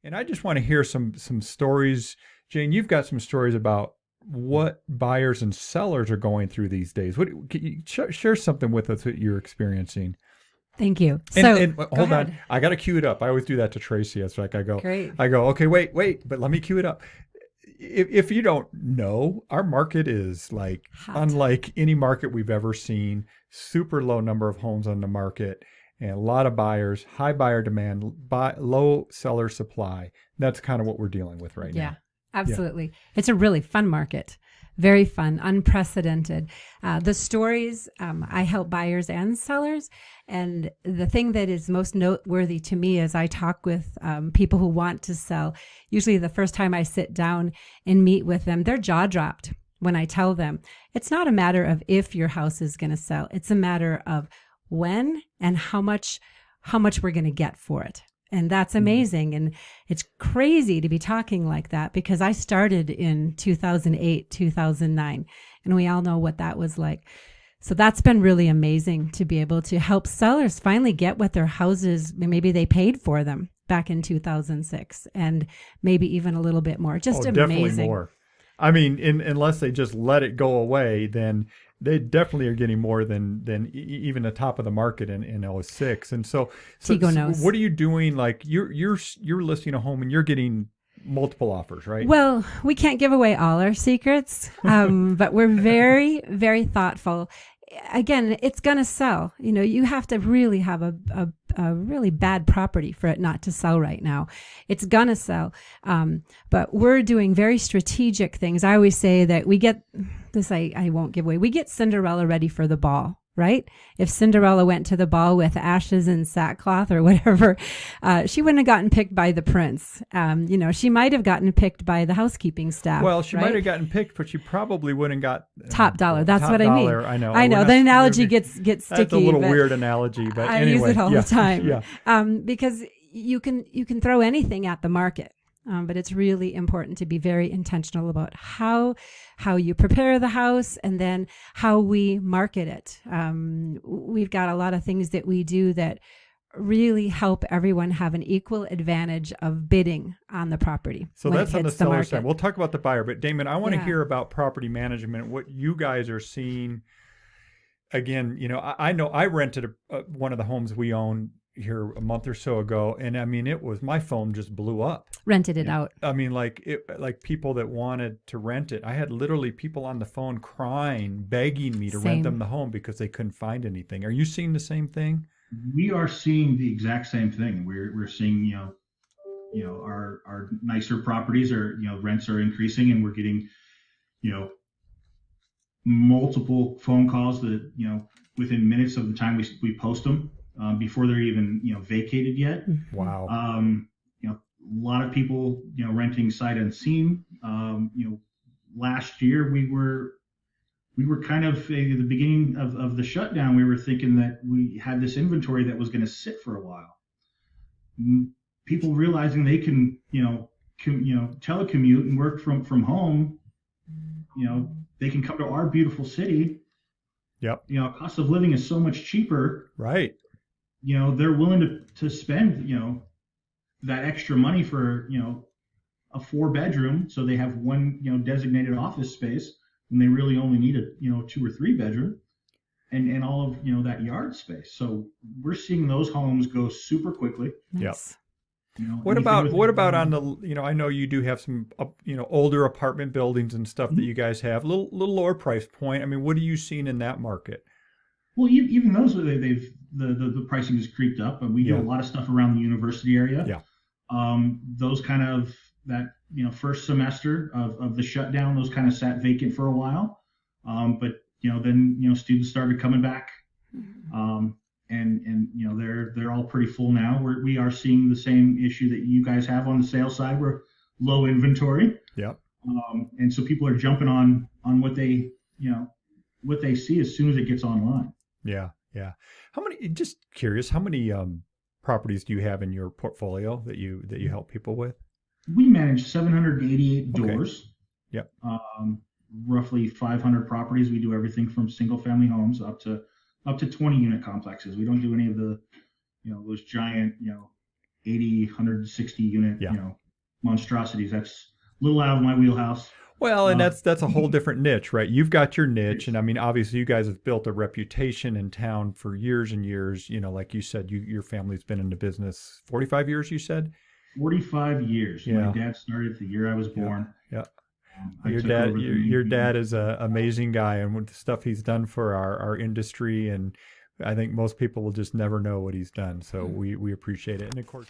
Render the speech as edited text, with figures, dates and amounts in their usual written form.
And I just want to hear some stories. Jane, you've got some stories about what buyers and sellers are going through these days. What can you share something with us that you're experiencing? Thank you. And So and go hold on, ahead. I got to cue it up. I always do that to Tracy. It's like Great. I go, okay, wait, but let me cue it up. If you don't know, our market is like Hot. unlike any market we've ever seen. Super low number of homes on the market, and a lot of buyers, high buyer demand, low seller supply. That's kind of what we're dealing with right Yeah, now. Yeah. absolutely. It's a really fun market. Very fun, unprecedented. The stories, I help buyers and sellers. And the thing that is most noteworthy to me is I talk with people who want to sell. Usually, the first time I sit down and meet with them, they're jaw dropped when I tell them it's not a matter of if your house is going to sell, it's a matter of when and how much we're going to get for it. And that's Mhm. amazing. And it's crazy to be talking like that because I started in 2008, 2009, and we all know what that was like. So that's been really amazing to be able to help sellers finally get what their houses, maybe they paid for them back in 2006, and maybe even a little bit more. Oh, Just definitely amazing. more. I mean, unless they just let it go away, then they definitely are getting more than even the top of the market in '06. And Tego so knows. what are you doing? Like you're listing a home and you're getting multiple offers, right? Well, we can't give away all our secrets, but we're very, very thoughtful. Again, it's going to sell. You know, you have to really have a really bad property for it not to sell right now. It's going to sell. But we're doing very strategic things. I always say that we get this, I won't give away. We get Cinderella ready for the ball. Right? If Cinderella went to the ball with ashes and sackcloth or whatever, she wouldn't have gotten picked by the prince. She might have gotten picked by the housekeeping staff, Well, she might right? have gotten picked, but she probably wouldn't got Top dollar. That's top what I mean. dollar. I know. I We're know not. the analogy gets That's a sticky, little but weird analogy, but I use it anyway, all the yeah, time yeah. because you can throw anything at the market. But it's really important to be very intentional about how you prepare the house and then how we market it. We've got a lot of things that we do that really help everyone have an equal advantage of bidding on the property So when it that's on the hits the seller side. market. We'll talk about the buyer, but Damon, I want to Yeah. hear about property management, what you guys are seeing. Again, I know I rented one of the homes we own here a month or so ago, and I mean, it was my phone just blew up. Rented it out. I mean, like people that wanted to rent it. I had literally people on the phone crying, begging me to rent them Same. the home because they couldn't find anything. Are you seeing the same thing? We are seeing the exact same thing. We're seeing our nicer properties are rents are increasing, and we're getting you know multiple phone calls that within minutes of the time we post them, before they're even vacated yet. Mhm. Wow. A lot of people renting sight unseen. Last year we were kind of at the beginning of the shutdown. We were thinking that we had this inventory that was going to sit for a while. People realizing they can telecommute and work from home. They can come to our beautiful city. Yep. Cost of living is so much cheaper. Right. They're willing to spend that extra money for a 4 bedroom, so they have one designated office space when they really only need a 2 or 3 bedroom, and all of that yard space. So we're seeing those homes go super quickly. Yep. Nice. Anything What within about on the, I know you do have some, older apartment buildings and stuff that Mhm. you guys have, little lower price point. I mean, what are you seeing in that market? Well, even those they've the pricing has creeped up, and we do a Yeah. lot of stuff around the university area. Yeah. Those kind of that first semester of the shutdown, those kind of sat vacant for a while, but then students started coming back, um, and they're all pretty full now. We are seeing the same issue that you guys have on the sales side. We're low inventory, Yep. and so people are jumping on what they see as soon as it gets online. Yeah. Yeah. Just curious, how many properties do you have in your portfolio that you help people with? We manage 788 Okay. doors, Yep. um, roughly 500 properties. We do everything from single family homes up to 20 unit complexes. We don't do any of the those giant 80, 160 unit, Yeah. monstrosities. That's a little out of my wheelhouse. Well, and that's a whole different niche, right? You've got your niche, and I mean, obviously, you guys have built a reputation in town for years and years. Like you said, your family's been in the business 45 years. You said 45 years. Yeah. My dad started the year I was born. Yeah. I Your took dad, over the your main dad business. is an amazing guy, and with the stuff he's done for our industry, and I think most people will just never know what he's done. So we appreciate it, and of course.